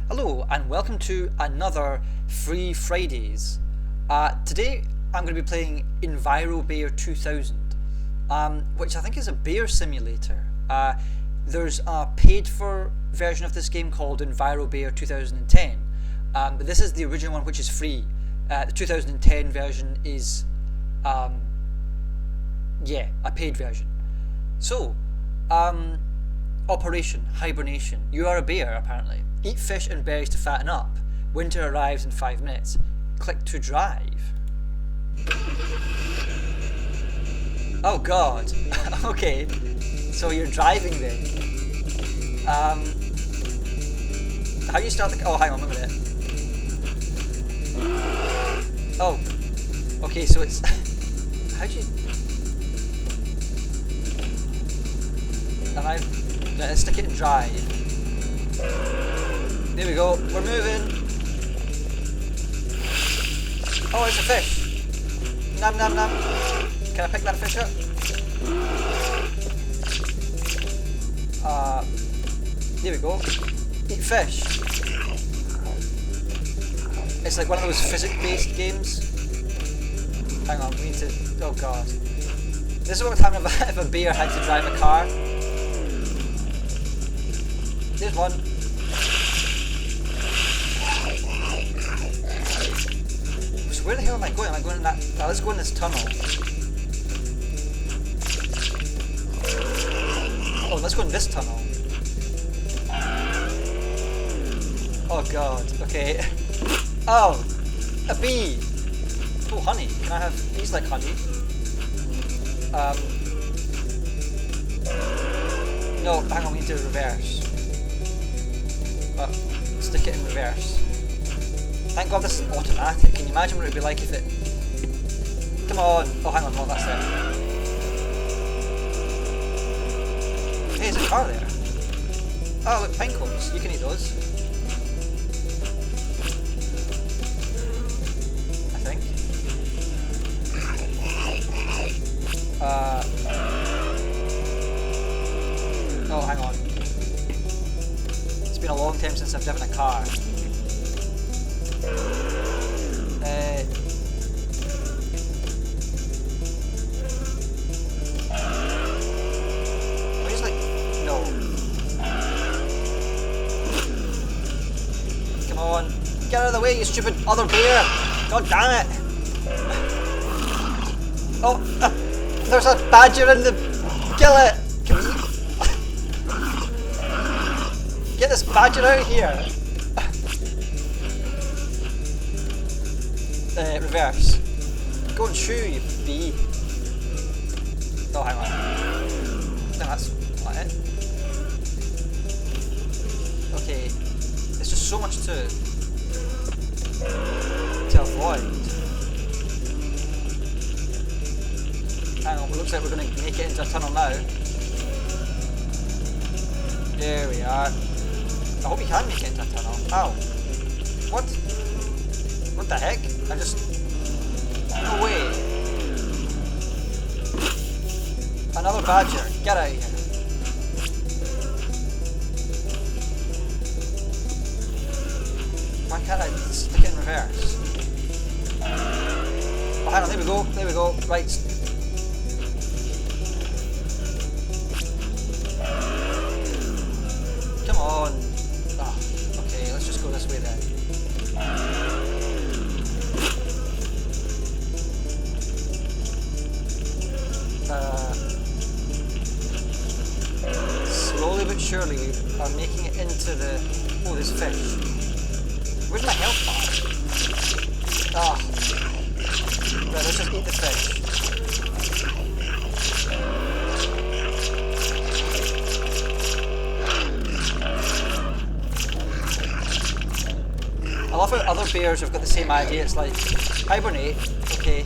Hello and welcome to another Free Fridays. Today I'm going to be playing Enviro-Bear 2000, which I think is a bear simulator. There's a paid-for version of this game called Enviro-Bear 2010, but this is the original one, which is free. The 2010 version is, a paid version. So, Operation Hibernation. You are a bear, apparently. Eat fish and berries to fatten up. Winter arrives in 5 minutes. Click to drive. Oh god. Okay. So you're driving then. How do you start the... Oh, hang on a minute. Oh. Okay, so it's... How do you... Let's stick it in drive. There we go, we're moving. Oh, it's a fish. Nom nom nom. Can I pick that fish up? There we go. Eat fish. It's like one of those physics-based games. Hang on, we need to... Oh god. This is what would happen if a bear had to drive a car. There's one. So where the hell am I going? Am I going in that... let's go in this tunnel. Oh, let's go in this tunnel. Oh god, okay. Oh, a bee. Oh, honey. Can I have... Bees like honey. No, hang on, we need to reverse. Stick it in reverse. Thank god this is automatic. Can you imagine what it would be like if it... Come on! Oh, hang on, no, that's it. Hey, there's a car there. Oh, look, pine cones. You can eat those. I think. Oh, hang on. It's been a long time since I've driven a car. I'm just like, no. Come on, get out of the way, you stupid other bear! God damn it! Oh, there's a badger in the... Kill it! Get this badger out of here! Reverse. Go and chew, you bee. Oh, hang on. No, that's not it. Okay. There's just so much to avoid. Hang on, it looks like we're going to make it into a tunnel now. There we are. I hope you can make it into a tunnel. Ow. What? What the heck? I just... No way. Another badger. Get out of here. Why can't I stick it in reverse? Oh, hang on. There we go. There we go. Right. Come on. Oh, okay, let's just go this way then. Slowly but surely we are making it into the... Oh, there's fish. Where's my health bar? Ah. Right, let's just eat the fish. I love how other bears have got the same idea. It's like, hibernate. Okay.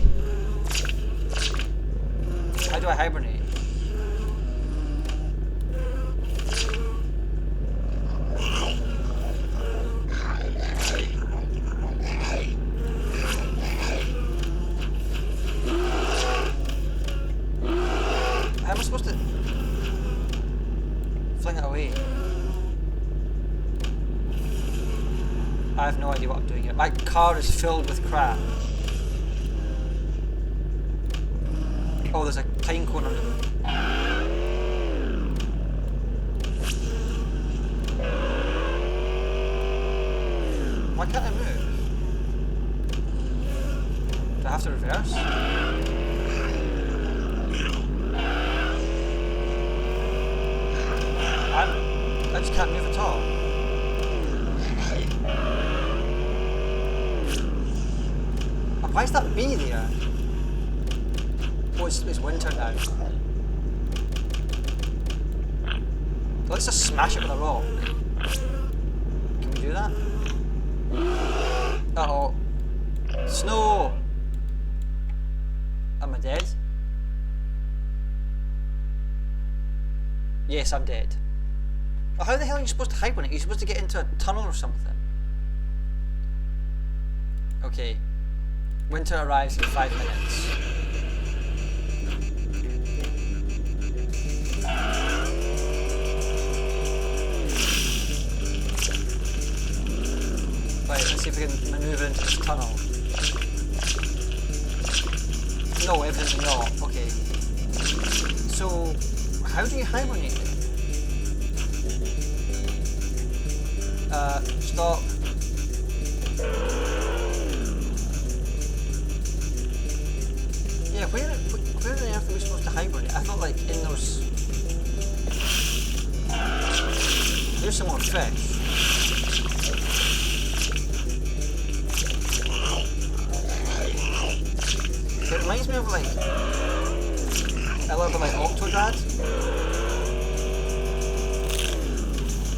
How do I hibernate? How am I supposed to fling it away? I have no idea what I'm doing here. My car is filled with crap. Oh, there's a pine cone under there. Why can't I move? Do I have to reverse? I just can't move at all. Why is that bee there? Oh, it's winter now. Let's just smash it with a rock. Can we do that? Uh-oh. Snow! Am I dead? Yes, I'm dead. Well, how the hell are you supposed to hibernate? Are you supposed to get into a tunnel or something? Okay. Winter arrives in 5 minutes. Right, let's see if we can maneuver into this tunnel. No, evidently not. Okay. So, how do you hibernate then? Stop. Yeah, where on earth are we supposed to hibernate? I thought like in those... There's some more fish. It reminds me of like... a little bit like Octodad.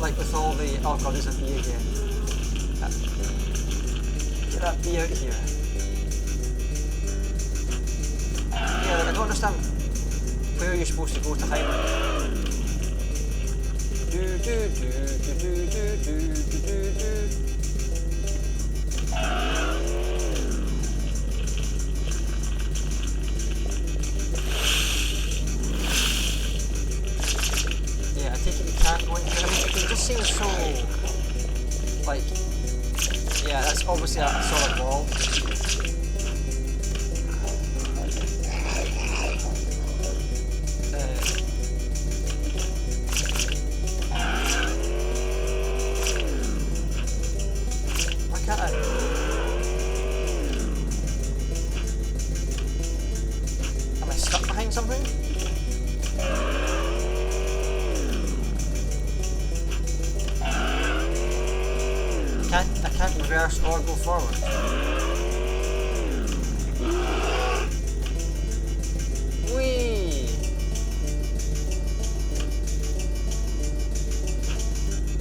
Like with all the... Oh god, there's a bee again. Get that bee out here. Yeah, like, I don't understand where you're supposed to go to hibernate. Do do do do do do do do do. Yeah, I take it you can't go into. I mean, it just seems so like. Yeah, that's obviously a solid wall. Am I stuck behind something? I can't reverse or go forward. Whee!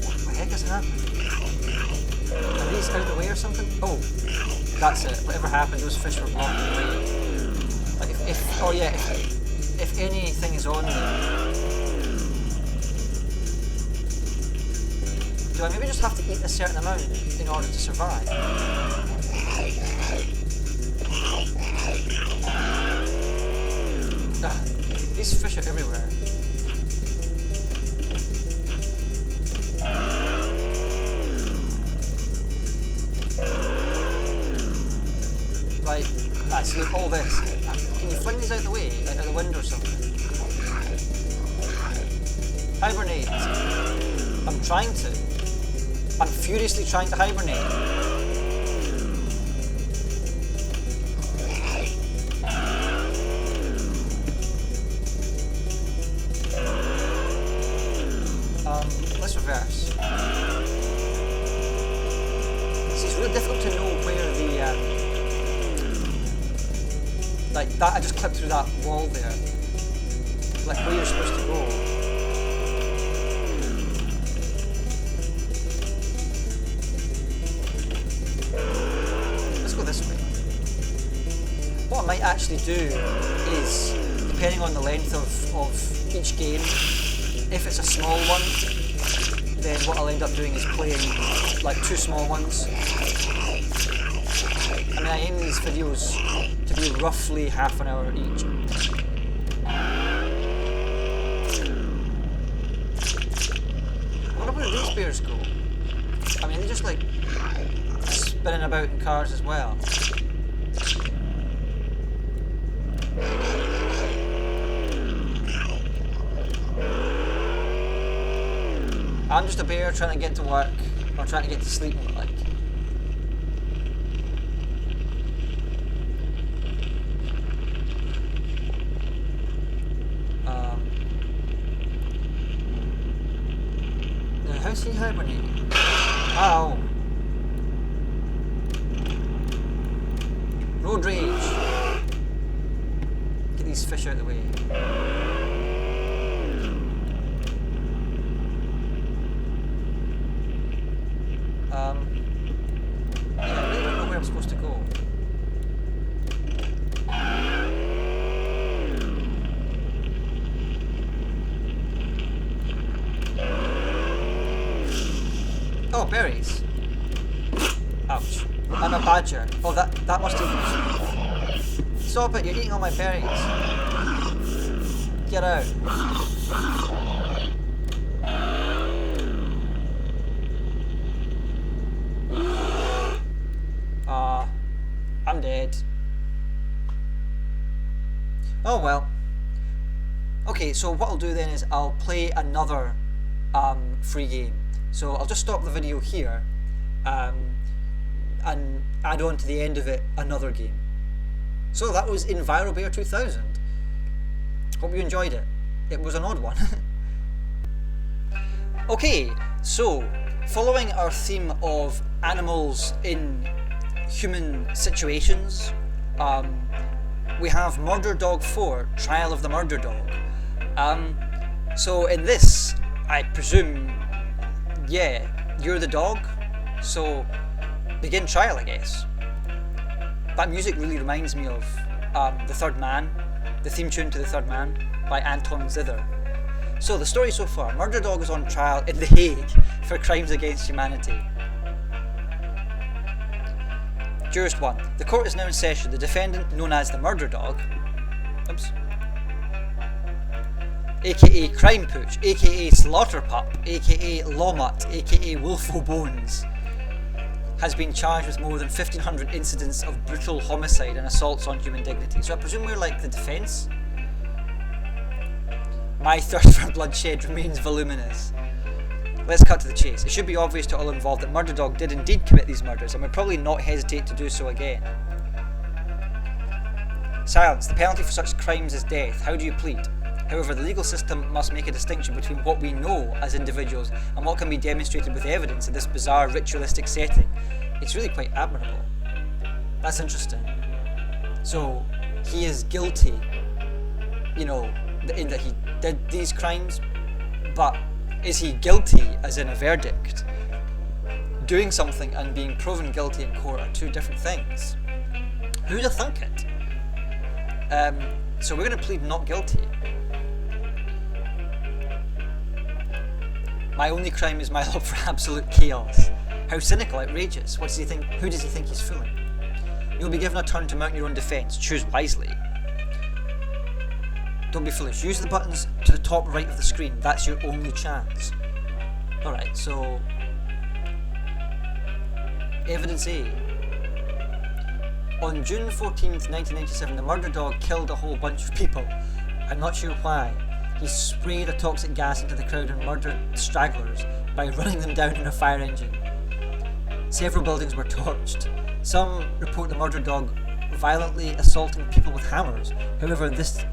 What the heck is happening? Are these out of the way or something? Oh, that's it. Whatever happened, those fish were blocking the way. Like if oh yeah, if anything is on there. Do I maybe just have to eat a certain amount in order to survive? These fish are everywhere. Right, actually, all this. Can you fling these out the way, out of the window or something? Hibernate. I'm trying to. I'm furiously trying to hibernate. Let's reverse. See, it's really difficult to know where the like that. I just clipped through that wall there. Like where you're supposed to go. This way. What I might actually do is, depending on the length of each game, if it's a small one, then what I'll end up doing is playing like 2 small ones. I mean, I aim these videos to be roughly half an hour each. I wonder where these bears go. I mean, they're just like spinning about in cars as well. I'm just a bear trying to get to work, or trying to get to sleep, like. How's he hibernating? Ow! Road rage! Get these fish out of the way. Yeah, I really don't know where I'm supposed to go. Oh, berries. Ouch. I'm a badger. Oh, that must have... Stop it, you're eating all my berries. Get out. I'm dead. Oh well. Okay, so what I'll do then is I'll play another free game. So I'll just stop the video here and add on to the end of it another game. So that was Enviro-Bear 2000. Hope you enjoyed it. It was an odd one. Okay, so following our theme of animals in human situations, we have Murder Dog 4, Trial of the Murder Dog. So in this, I presume, yeah, you're the dog, so begin trial, I guess. That music really reminds me of The Third Man, the theme tune to The Third Man by Anton Zither. So the story so far, Murder Dog is on trial in The Hague for crimes against humanity. Jurist 1. The court is now in session. The defendant, known as the Murder Dog, aka Crime Pooch, aka Slaughter Pup, aka Lawmutt, aka Wolfo Bones, has been charged with more than 1,500 incidents of brutal homicide and assaults on human dignity. So I presume we're like the defence? My thirst for bloodshed remains voluminous. Let's cut to the chase. It should be obvious to all involved that Murder Dog did indeed commit these murders and would probably not hesitate to do so again. Silence. The penalty for such crimes is death. How do you plead? However, the legal system must make a distinction between what we know as individuals and what can be demonstrated with evidence in this bizarre ritualistic setting. It's really quite admirable. That's interesting. So, he is guilty, you know, in that he did these crimes, but is he guilty as in a verdict? Doing something and being proven guilty in court are two different things. Who'd have thunk it? So we're going to plead not guilty. My only crime is my love for absolute chaos. How cynical, outrageous. What does he think? Who does he think he's fooling? You'll be given a turn to mount your own defence. Choose wisely. Don't be foolish. Use the buttons to the top right of the screen. That's your only chance. Alright, so... Evidence A. On June 14th, 1997, the Murder Dog killed a whole bunch of people. I'm not sure why. He sprayed a toxic gas into the crowd and murdered stragglers by running them down in a fire engine. Several buildings were torched. Some report the Murder Dog violently assaulting people with hammers. However, this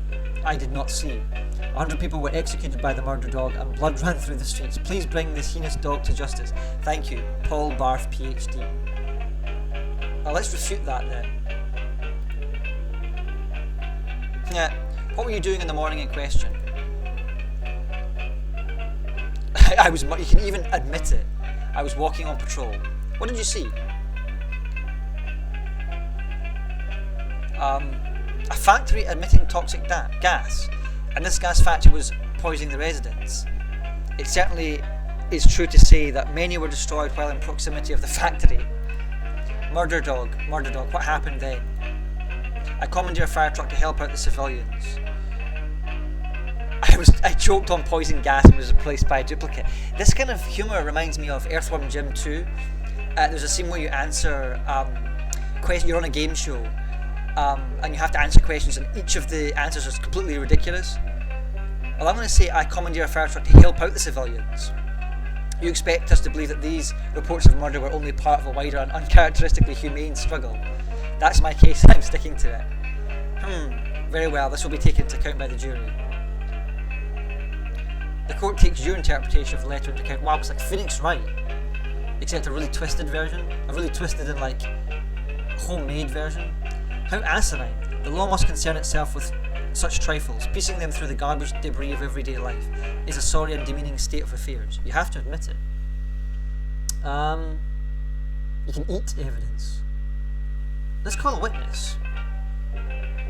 I did not see. 100 people were executed by the Murder Dog and blood ran through the streets. Please bring this heinous dog to justice. Thank you, Paul Barth, PhD. Now let's refute that then. Yeah, what were you doing in the morning in question? You can even admit it. I was walking on patrol. What did you see? A factory emitting toxic gas, and this gas factory was poisoning the residents. It certainly is true to say that many were destroyed while in proximity of the factory. Murder Dog, what happened then? I commandeered a fire truck to help out the civilians. I I choked on poison gas and was replaced by a duplicate. This kind of humour reminds me of Earthworm Jim 2. There's a scene where you answer you're on a game show, and you have to answer questions, and each of the answers is completely ridiculous. Well, I'm going to say I commandeer a fire truck to help out the civilians. You expect us to believe that these reports of murder were only part of a wider and uncharacteristically humane struggle. That's my case, I'm sticking to it. Very well, this will be taken into account by the jury. The court takes your interpretation of the letter into account. Wow, it's like Phoenix Wright, except a really twisted version. A really twisted and like homemade version. How asinine. The law must concern itself with such trifles. Piecing them through the garbage debris of everyday life is a sorry and demeaning state of affairs. You have to admit it. You can eat evidence. Let's call a witness.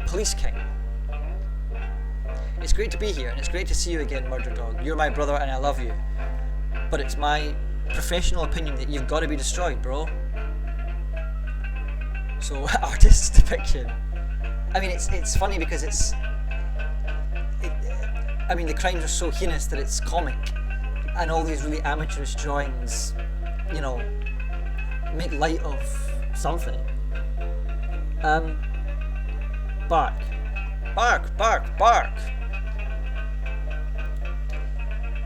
Police King. It's great to be here, and it's great to see you again, Murder Dog. You're my brother and I love you. But it's my professional opinion that you've got to be destroyed, bro. So, artist's depiction. I mean, it's funny because the crimes are so heinous that it's comic. And all these really amateurish drawings, you know, make light of something. Bark. Bark, bark, bark.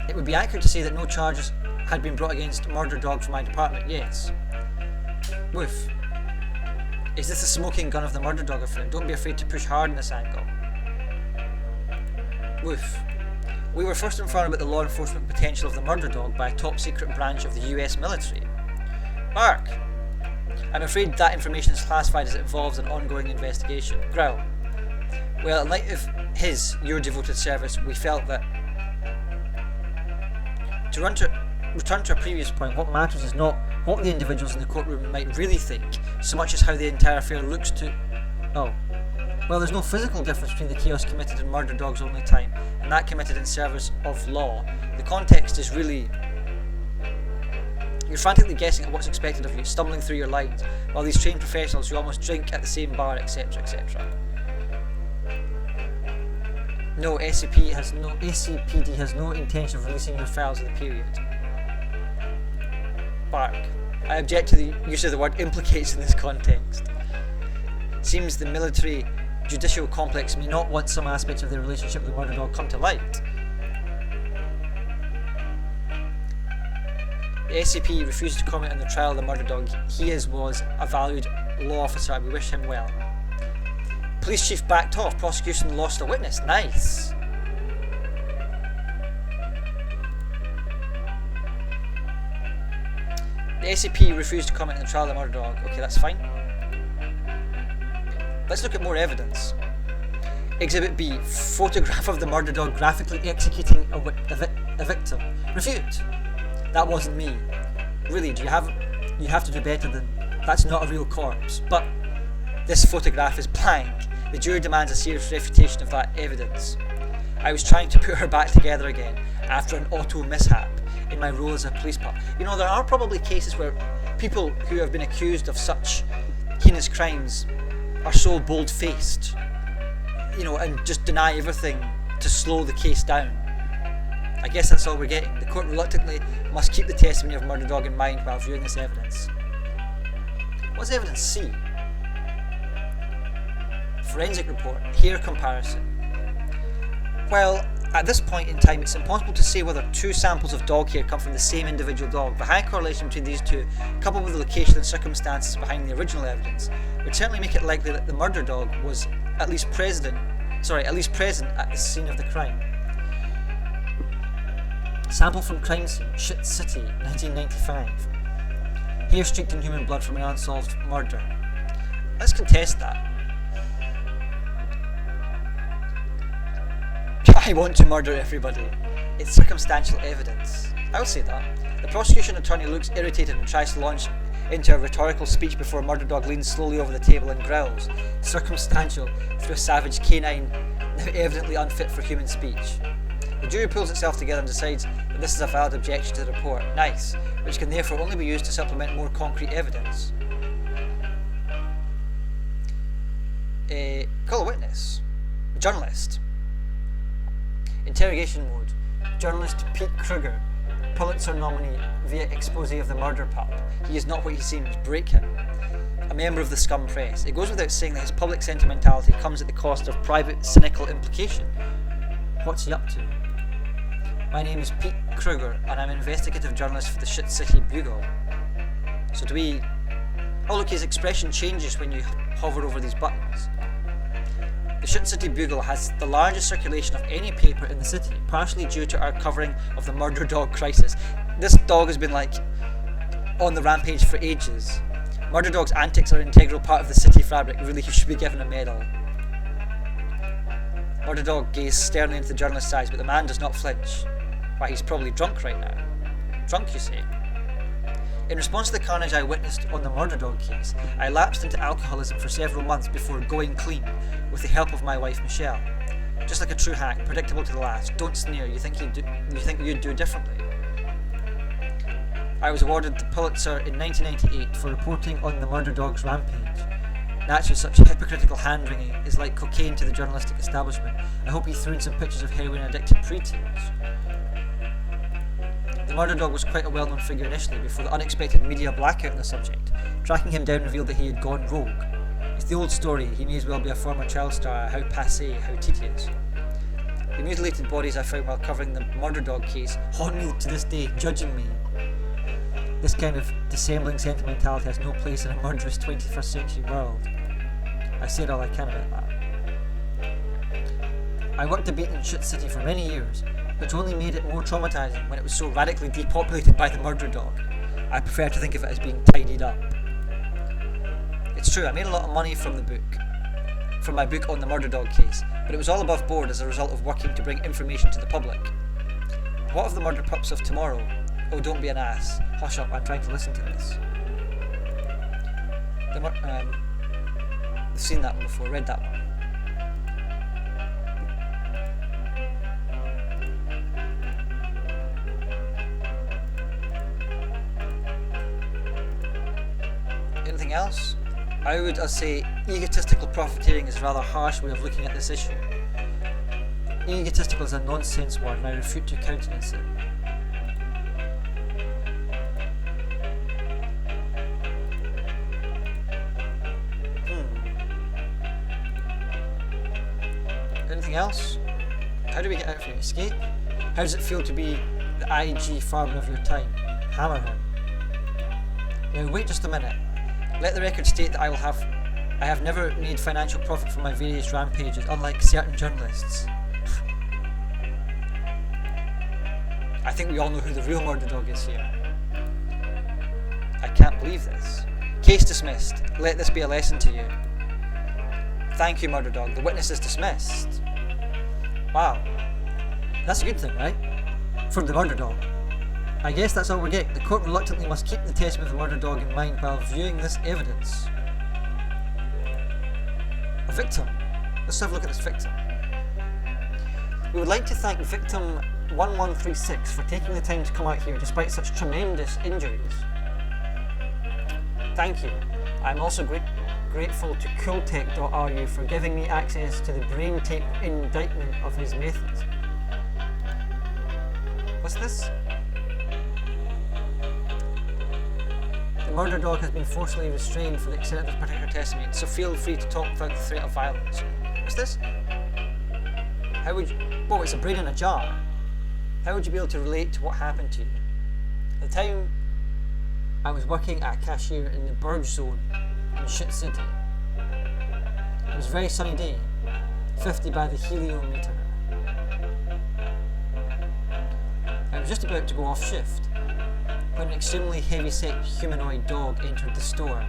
It would be accurate to say that no charges had been brought against Murder Dog from my department, yes. Woof. Is this the smoking gun of the Murder Dog affair? Don't be afraid to push hard in this angle. Woof. We were first informed about the law enforcement potential of the Murder Dog by a top secret branch of the US military. Bark. I'm afraid that information is classified as it involves an ongoing investigation. Growl. Well, in light of your devoted service, we felt that to return to our previous point, what matters is not what the individuals in the courtroom might really think, so much as how the entire affair looks to... Oh. Well, there's no physical difference between the chaos committed in Murder Dog's only time and that committed in service of law. The context is really... You're frantically guessing at what's expected of you, stumbling through your lines, while these trained professionals who almost drink at the same bar, etc., etc. No, SCPD has no intention of releasing your files of the period. Bark. I object to the use of the word implicates in this context. Seems the military judicial complex may not want some aspects of their relationship with the Murder Dog come to light. The SCP refuses to comment on the trial of the Murder Dog. He was a valued law officer and we wish him well. Police chief backed off. Prosecution lost a witness. Nice. The SCP refused to comment on the trial of the Murder Dog. Okay, that's fine. Let's look at more evidence. Exhibit B. Photograph of the Murder Dog graphically executing a victim. Refute. That wasn't me. Really, you have to do better than... That's not a real corpse. But this photograph is blank. The jury demands a serious refutation of that evidence. I was trying to put her back together again after an auto mishap in my role as a police pup. You know, there are probably cases where people who have been accused of such heinous crimes are so bold-faced, you know, and just deny everything to slow the case down. I guess that's all we're getting. The court reluctantly must keep the testimony of Murder Dog in mind while viewing this evidence. What's evidence C? Forensic report, hair comparison. Well, at this point in time, it's impossible to say whether two samples of dog hair come from the same individual dog. The high correlation between these two, coupled with the location and circumstances behind the original evidence, would certainly make it likely that the Murder Dog was at least present at the scene of the crime. Sample from crime scene, Shit City, 1995. Hair streaked in human blood from an unsolved murder. Let's contest that. I want to murder everybody. It's circumstantial evidence. I'll say that. The prosecution attorney looks irritated and tries to launch into a rhetorical speech before Murder Dog leans slowly over the table and growls. Circumstantial through a savage canine, now evidently unfit for human speech. The jury pulls itself together and decides that this is a valid objection to the report. Nice. Which can therefore only be used to supplement more concrete evidence. Call a witness. Journalist. Interrogation mode. Journalist Pete Kruger, Pulitzer nominee via expose of the murder pup. He is not what he seems. Break him. A member of the scum press. It goes without saying that his public sentimentality comes at the cost of private, cynical implication. What's he up to? My name is Pete Kruger, and I'm an investigative journalist for the Shit City Bugle. So do we... Oh look, his expression changes when you hover over these buttons. The Shit City Bugle has the largest circulation of any paper in the city, partially due to our covering of the murder dog crisis. This dog has been like on the rampage for ages. Murder dog's antics are an integral part of the city fabric. Really, he should be given a medal. Murder dog gazes sternly into the journalist's eyes, but the man does not flinch. Why, he's probably drunk right now. Drunk, you say? In response to the carnage I witnessed on the murder dog case, I lapsed into alcoholism for several months before going clean, with the help of my wife Michelle. Just like a true hack, predictable to the last. Don't sneer, you think you'd do differently. I was awarded the Pulitzer in 1998 for reporting on the murder dog's rampage. Naturally, such hypocritical hand-wringing is like cocaine to the journalistic establishment. I hope he threw in some pictures of heroin-addicted preteens. The murder dog was quite a well-known figure initially, before the unexpected media blackout on the subject. Tracking him down revealed that he had gone rogue. It's the old story, he may as well be a former child star, how passé, how tedious. The mutilated bodies I found while covering the murder dog case haunt me to this day, judging me. This kind of dissembling sentimentality has no place in a murderous 21st century world. I said all I can about that. I worked a beat in Shit City for many years, which only made it more traumatising when it was so radically depopulated by the murder dog. I prefer to think of it as being tidied up. It's true, I made a lot of money from my book on the murder dog case, but it was all above board as a result of working to bring information to the public. What of the murder pups of tomorrow? Oh, don't be an ass. Hush up, I'm trying to listen to this. I've seen that one before, read that one. Anything else? I would say egotistical profiteering is a rather harsh way of looking at this issue. Egotistical is a nonsense word and I refute to countenance it. Anything else? How do we get out from escape? How does it feel to be the IG farmer of your time? Hammer him. Now wait just a minute. Let the record state that I have never made financial profit from my various rampages, unlike certain journalists. I think we all know who the real murder dog is here. I can't believe this. Case dismissed. Let this be a lesson to you. Thank you, murder dog. The witness is dismissed. Wow. That's a good thing, right? For the murder dog. I guess that's all we get. The court reluctantly must keep the testimony of the murder dog in mind while viewing this evidence. A victim. Let's have a look at this victim. We would like to thank victim 1136 for taking the time to come out here despite such tremendous injuries. Thank you. I'm also grateful to cooltech.ru for giving me access to the brain tape indictment of his methods. What's this? The murder dog has been forcibly restrained for the extent of this particular testimony, so feel free to talk without the threat of violence. What's this? How would you... Oh, it's a brain in a jar. How would you be able to relate to what happened to you? At the time, I was working at a cashier in the Burge Zone in Shit City. It was a very sunny day, 50 by the heliometer. I was just about to go off shift when an extremely heavy-set humanoid dog entered the store.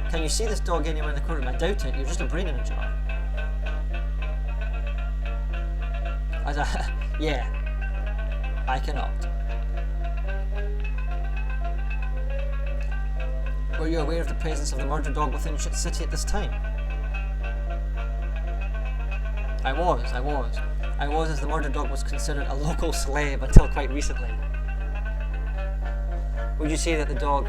Can you see this dog anywhere in the courtroom? I doubt it, you're just a brain in a jar. Yeah, I cannot. Were you aware of the presence of the murder dog within Shit City at this time? I was, as the murder dog was considered a local celeb until quite recently. Would you say that the dog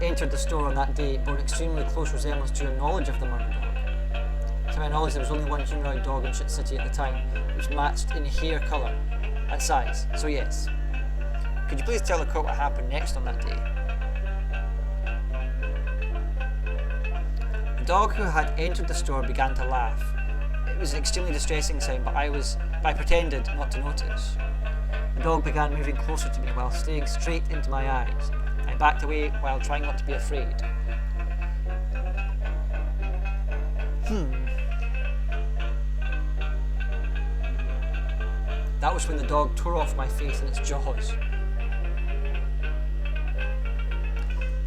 entered the store on that day bore an extremely close resemblance to your knowledge of the murder dog? my knowledge there was only one humanoid dog in Shit City at the time, which matched in hair colour and size, so yes. Could you please tell the court what happened next on that day? The dog who had entered the store began to laugh. It was an extremely distressing sound, but I pretended not to notice. The dog began moving closer to me while staring straight into my eyes. I backed away while trying not to be afraid. That was when the dog tore off my face in its jaws.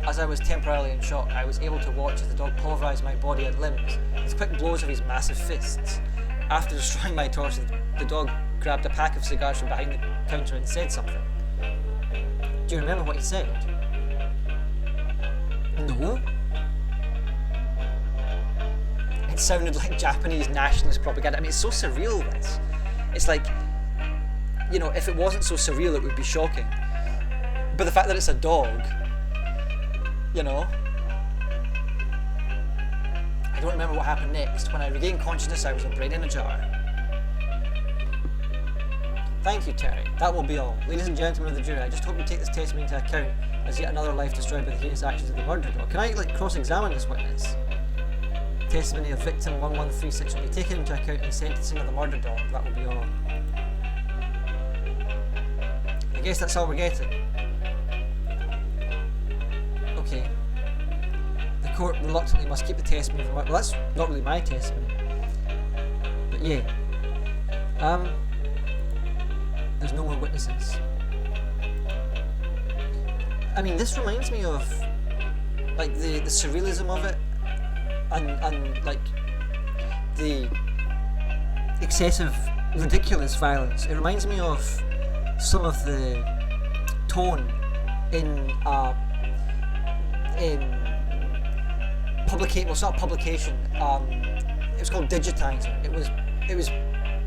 As I was temporarily in shock, I was able to watch as the dog pulverised my body and limbs with quick blows of his massive fists. After destroying my torso, the dog grabbed a pack of cigars from behind the counter and said something. Do you remember what he said? No. It sounded like Japanese nationalist propaganda. I mean, it's so surreal, this. It's like, you know, if it wasn't so surreal, it would be shocking. But the fact that it's a dog, you know. I don't remember what happened next. When I regained consciousness, I was a brain in a jar. Thank you, Terry. That will be all. Ladies and gentlemen of the jury, I just hope you take this testimony into account as yet another life destroyed by the heinous actions of the murder dog. Can I, cross-examine this witness? Testimony of victim 1136 will be taken into account in the sentencing of the murder dog. That will be all. I guess that's all we're getting. Okay. The court reluctantly must keep the testimony from... Well, that's not really my testimony. But yeah. There's no more witnesses. I mean, this reminds me of, like, the surrealism of it, and like, the excessive, ridiculous violence. It reminds me of some of the tone in publication. Well, it's not publication. It was called Digitizer. It was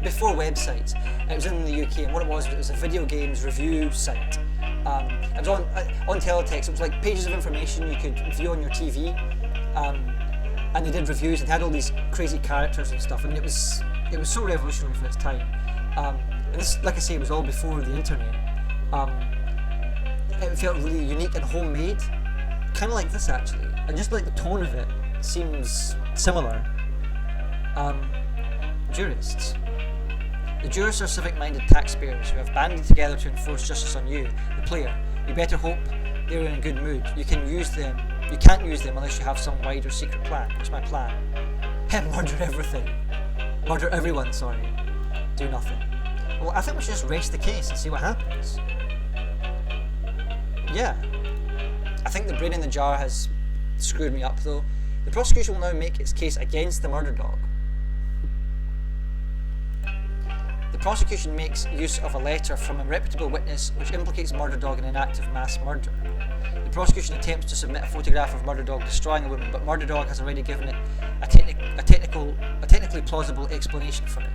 before websites. It was in the UK, and what it was a video games review site. It was on teletext. It was like pages of information you could view on your TV, and they did reviews and had all these crazy characters and stuff. And it was so revolutionary for its time. And this, like I say, it was all before the internet. It felt really unique and homemade, kind of like this actually, and just like the tone of it seems similar. Jurists. The jurors are civic-minded taxpayers who have banded together to enforce justice on you, the player. You better hope they're in a good mood. You can't use them unless you have some wider secret plan. What's my plan? Murder everything. Murder everyone, sorry. Do nothing. Well, I think we should just rest the case and see what happens. Yeah. I think the brain in the jar has screwed me up though. The prosecution will now make its case against the murder dog. The prosecution makes use of a letter from a reputable witness which implicates murder dog in an act of mass murder. The prosecution attempts to submit a photograph of murder dog destroying a woman, but murder dog has already given it a technically plausible explanation for it.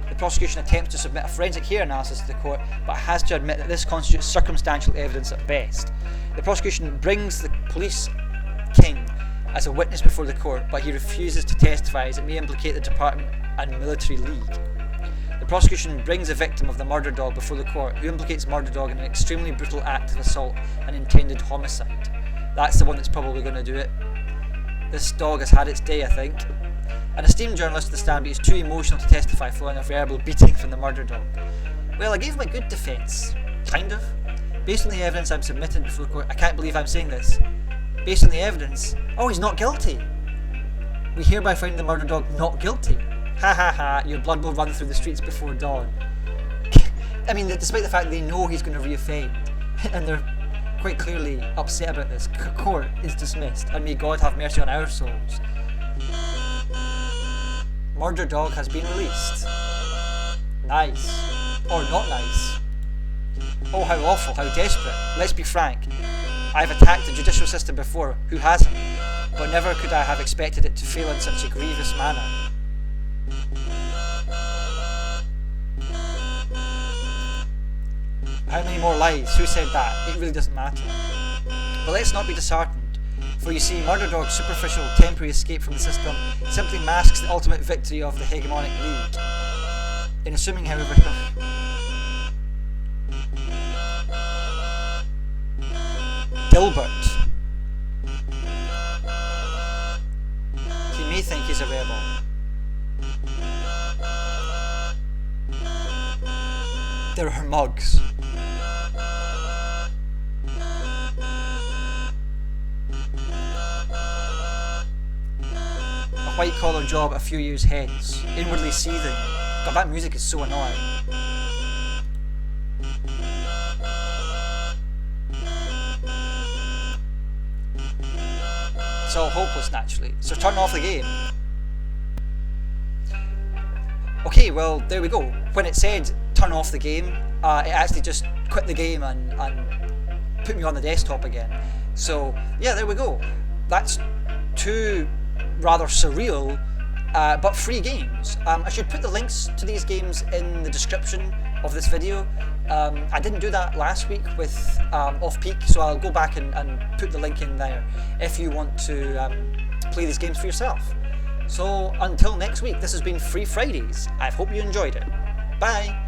The prosecution attempts to submit a forensic hair analysis to the court, but has to admit that this constitutes circumstantial evidence at best. The prosecution brings the police king as a witness before the court, but he refuses to testify as it may implicate the department and military league. The prosecution brings a victim of the murder dog before the court, who implicates murder dog in an extremely brutal act of assault and intended homicide. That's the one that's probably going to do it. This dog has had its day, I think. An esteemed journalist at the stand, but he's too emotional to testify following a verbal beating from the murder dog. Well, I gave my good defence. Kind of. Based on the evidence I'm submitted before the court, I can't believe I'm saying this. Based on the evidence, oh, he's not guilty. We hereby find the murder dog not guilty. Ha ha ha, your blood will run through the streets before dawn. I mean, despite the fact they know he's going to reoffend, and they're quite clearly upset about this, court is dismissed, and may God have mercy on our souls. Murder dog has been released. Nice. Or not nice. Oh, how awful, how desperate. Let's be frank. I've attacked the judicial system before, who hasn't? But never could I have expected it to fail in such a grievous manner. How many more lies? Who said that? It really doesn't matter. But let's not be disheartened, For you see, Murder Dog's superficial temporary escape from the system simply masks the ultimate victory of the hegemonic league. In assuming, however, Dilbert, he may think he's a rebel. There are mugs. A white-collar job a few years hence, inwardly seething. God, that music is so annoying. It's all hopeless, naturally, so turn off the game. Okay, well, there we go. When it said turn off the game, it actually just quit the game and put me on the desktop again. So, yeah, there we go. That's two rather surreal but free games. I should put the links to these games in the description of this video. I didn't do that last week with Off-Peak, so I'll go back and put the link in there if you want to play these games for yourself. So until next week, this has been Free Fridays. I hope you enjoyed it. Bye!